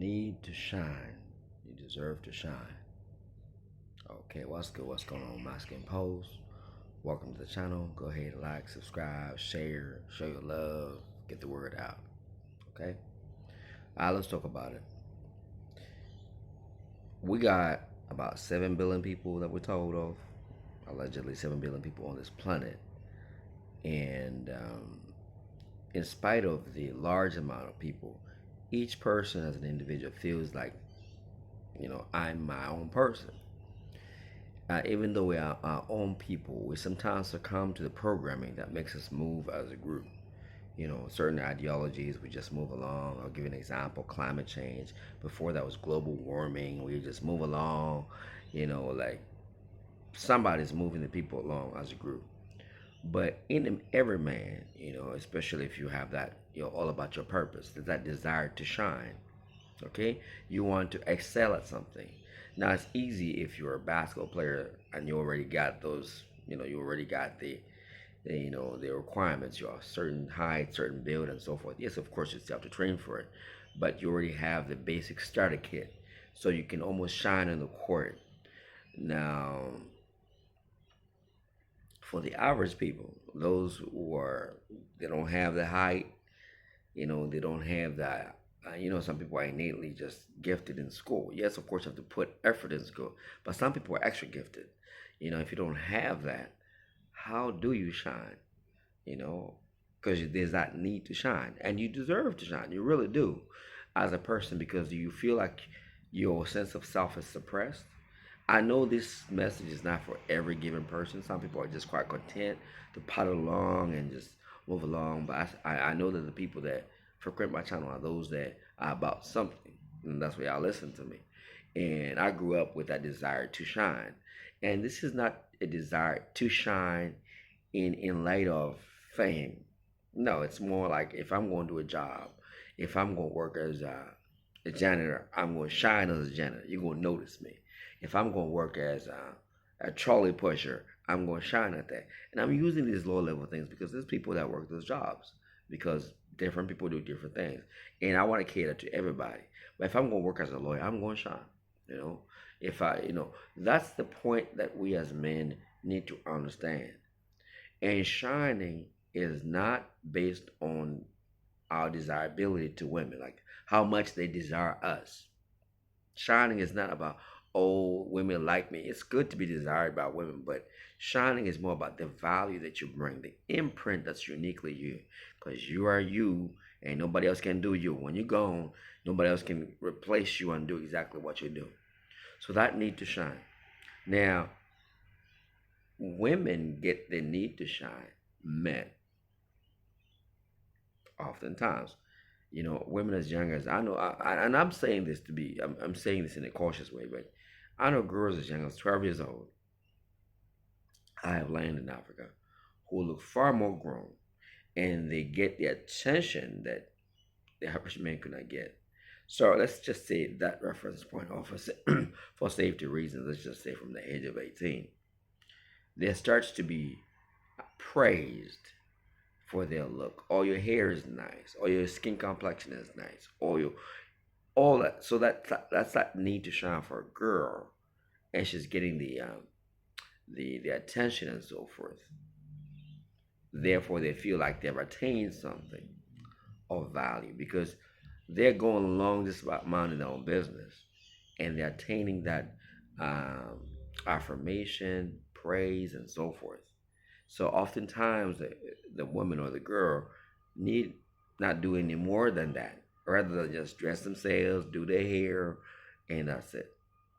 need to shine. You deserve to shine. Okay, what's good? What's going on, My Skin Post? Welcome to the channel. Go ahead, like, subscribe, share, show your love, get the word out. Okay? Let's talk about it. We got about 7 billion people that we're told of, allegedly 7 billion people on this planet. And in spite of the large amount of people, each person as an individual feels like, I'm my own person. Even though we are our own people, we sometimes succumb to the programming that makes us move as a group. Certain ideologies, we just move along. I'll give you an example: climate change. Before that was global warming. We just move along, like somebody's moving the people along as a group. But in every man, especially if you have that, all about your purpose, that desire to shine. Okay, you want to excel at something. Now it's easy if you're a basketball player and you already got those, you already got the requirements. You're a certain height, certain build, and so forth. Yes, of course you still have to train for it, but you already have the basic starter kit, so you can almost shine on the court. Now, for the average people, those who are they don't have the height, they don't have that. Some people are innately just gifted in school. Yes, of course, you have to put effort in school, but some people are extra gifted. If you don't have that, how do you shine? You know, because there's that need to shine, and you deserve to shine. You really do, as a person, because you feel like your sense of self is suppressed. I know this message is not for every given person. Some people are just quite content to paddle along and just move along. But I know that the people that frequent my channel are those that are about something. And that's why y'all listen to me. And I grew up with that desire to shine. And this is not a desire to shine in light of fame. No, it's more like if I'm going to do a job, if I'm going to work as a janitor, I'm going to shine as a janitor. You're going to notice me. If I'm going to work as a trolley pusher, I'm going to shine at that. And I'm using these low level things because there's people that work those jobs, because different people do different things. And I want to cater to everybody. But if I'm going to work as a lawyer, I'm going to shine. You know, if that's the point that we as men need to understand. And shining is not based on our desirability to women, like how much they desire us. Shining is not about, oh, women like me. It's good to be desired by women, but shining is more about the value that you bring, the imprint that's uniquely you, because you are you, and nobody else can do you. When you're gone, nobody else can replace you and do exactly what you do. So that need to shine. Now, women get the need to shine met oftentimes. Women as young as I know, and I'm saying this to be, I'm saying this in a cautious way, but I know girls as young as 12 years old. I have land in Africa who look far more grown, and they get the attention that the average man could not get. So let's just say that reference point offers for safety reasons. Let's just say from the age of 18, there starts to be praised for their look. All your hair is nice, or your skin complexion is nice, or your all that. So that's that need to shine for a girl, and she's getting the attention and so forth. Therefore, they feel like they've attained something of value because they're going along just about minding their own business, and they're attaining that affirmation, praise, and so forth. So oftentimes the woman or the girl need not do any more than that. Rather than just dress themselves, do their hair, and that's it.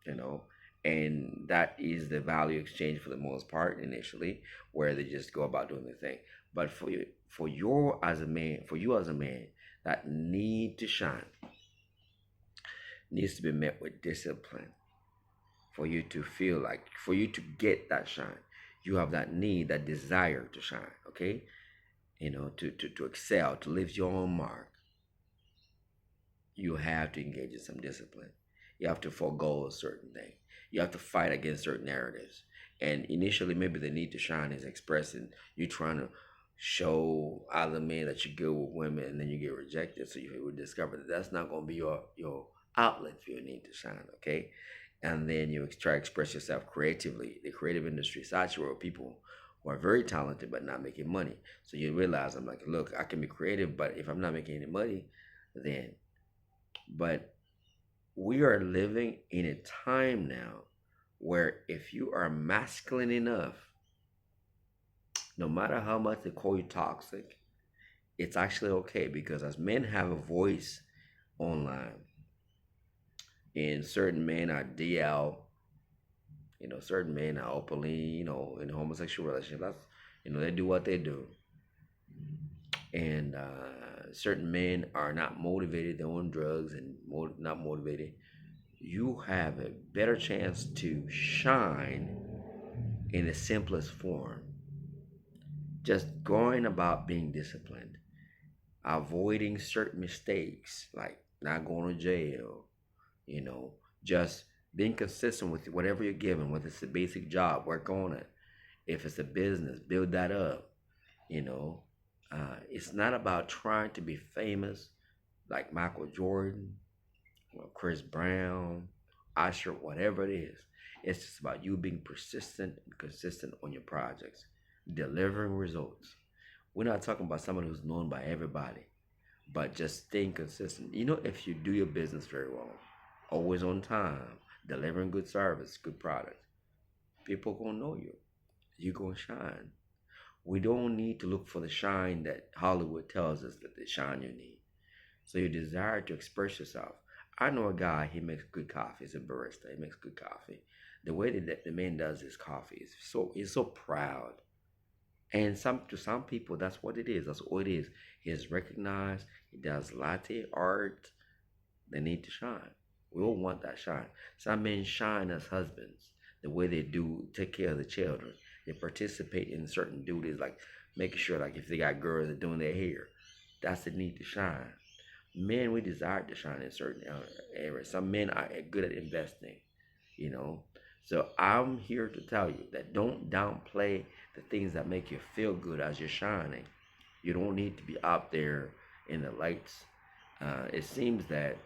You know, and that is the value exchange for the most part initially, where they just go about doing their thing. But for you as a man, that need to shine needs to be met with discipline for you to feel like, for you to get that shine. You have that need, that desire to shine, okay? To excel, to leave your own mark. You have to engage in some discipline. You have to forego a certain thing. You have to fight against certain narratives. And initially, maybe the need to shine is expressing you trying to show other men that you're good with women, and then you get rejected. So you would discover that that's not going to be your outlet for your need to shine, okay? And then you try to express yourself creatively. The creative industry is saturated with people who are very talented but not making money. So you realize, I'm like, look, I can be creative, but if I'm not making any money, then. But we are living in a time now where if you are masculine enough, no matter how much they call you toxic, it's actually okay, because as men have a voice online, and certain men are DL, certain men are openly, in a homosexual relationship. That's, they do what they do. And certain men are not motivated, they're on drugs and not motivated. You have a better chance to shine in the simplest form. Just going about being disciplined, avoiding certain mistakes, like not going to jail, you know, just being consistent with whatever you're given, whether it's a basic job, work on it. If it's a business, build that up, you know. It's not about trying to be famous like Michael Jordan or Chris Brown, Usher, whatever it is. It's just about you being persistent and consistent on your projects, delivering results. We're not talking about someone who's known by everybody, but just staying consistent. If you do your business very well, always on time, delivering good service, good product, people gonna know you. You gonna shine. We don't need to look for the shine that Hollywood tells us that the shine you need. So you desire to express yourself. I know a guy, he makes good coffee. He's a barista. He makes good coffee. The way that the man does his coffee is he's so proud. And to some people, that's what it is. That's all it is. He is recognized. He does latte art. They need to shine. We all want that shine. Some men shine as husbands. The way they do take care of the children. They participate in certain duties, like making sure, like if they got girls that doing their hair. That's the need to shine. Men, we desire to shine in certain areas. Some men are good at investing, you know. So I'm here to tell you that don't downplay the things that make you feel good as you're shining. You don't need to be out there in the lights. It seems that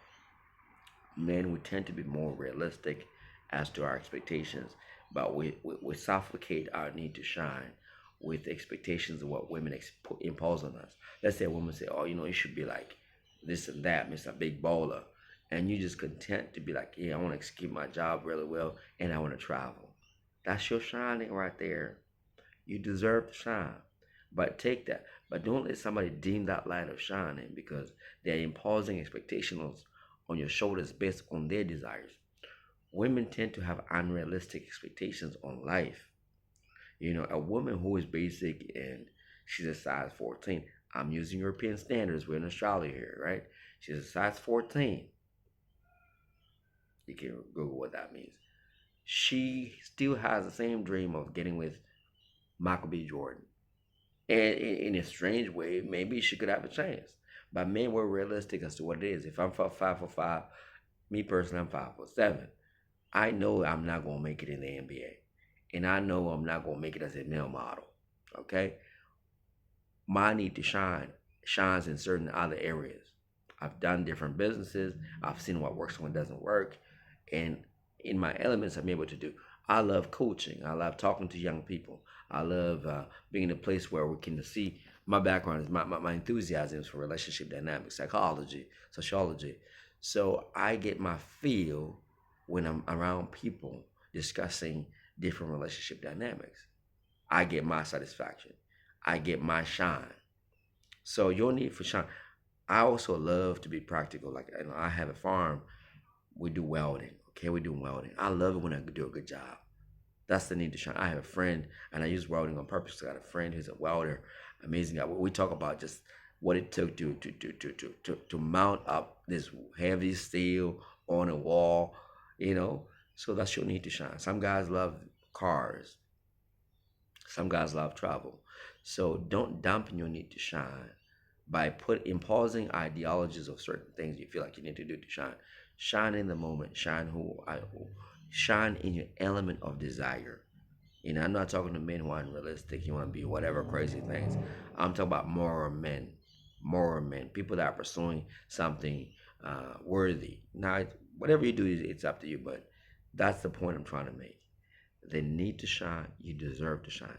men, we tend to be more realistic as to our expectations, but we suffocate our need to shine with expectations of what women impose on us. Let's say a woman say, oh, you should be like this and that, Mr. Big Baller. And you just content to be like, yeah, I want to execute my job really well and I want to travel. That's your shining right there. You deserve to shine. But take that. But don't let somebody dim that light of shining because they're imposing expectations on your shoulders based on their desires. Women tend to have unrealistic expectations on life. A woman who is basic and she's a size 14. I'm using European standards. We're in Australia here, right? She's a size 14. You can Google what that means. She still has the same dream of getting with Michael B. Jordan. And in a strange way, maybe she could have a chance. But men were realistic as to what it is. If I'm 5'5", me personally, I'm 5'7". I know I'm not gonna make it in the NBA, and I know I'm not gonna make it as a male model. Okay, my need to shines in certain other areas. I've done different businesses. I've seen what works and what doesn't work, and in my elements, I'm able to do. I love coaching. I love talking to young people. I love being in a place where we can see. My background is my enthusiasm is for relationship dynamics, psychology, sociology. So I get my feel when I'm around people discussing different relationship dynamics. I get my satisfaction. I get my shine. So your need for shine. I also love to be practical. Like I have a farm. We do welding. Okay, we do welding. I love it when I do a good job. That's the need to shine. I have a friend, and I use welding on purpose. I got a friend who's a welder, amazing guy. We talk about just what it took to mount up this heavy steel on a wall, So that's your need to shine. Some guys love cars. Some guys love travel. So don't dampen your need to shine by imposing ideologies of certain things you feel like you need to do to shine. Shine in the moment. Shine in your element of desire. I'm not talking to men who are unrealistic. You want to be whatever crazy things. I'm talking about moral men, people that are pursuing something worthy. Now, whatever you do, it's up to you. But that's the point I'm trying to make. They need to shine. You deserve to shine.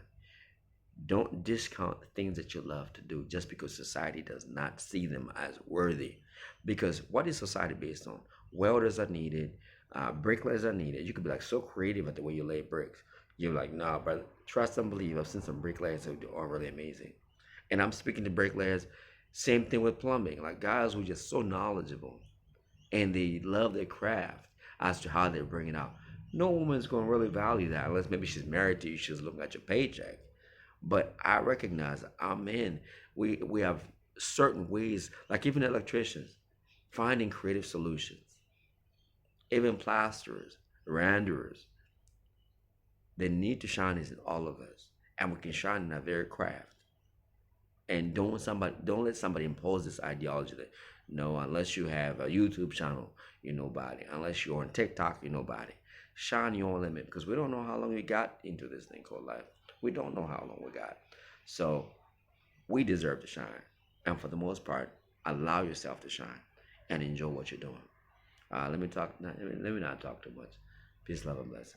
Don't discount the things that you love to do just because society does not see them as worthy. Because what is society based on? Welders are needed, bricklayers are needed. You could be like so creative at the way you lay bricks. You're like, nah, brother, trust and believe. I've seen some bricklayers who are really amazing. And I'm speaking to bricklayers, same thing with plumbing. Like guys who are just so knowledgeable and they love their craft as to how they bring it out. No woman's gonna really value that unless maybe she's married to you, she's looking at your paycheck. But I recognize our men, we have certain ways, like even electricians, finding creative solutions, even plasterers, renderers. The need to shine is in all of us, and we can shine in our very craft. And don't let somebody impose this ideology that no, unless you have a YouTube channel, you're nobody. Unless you're on TikTok, you're nobody. Shine your own limit because we don't know how long we got into this thing called life. We don't know how long we got. So we deserve to shine. And for the most part, allow yourself to shine and enjoy what you're doing. Let me not talk too much. Peace, love, and blessings.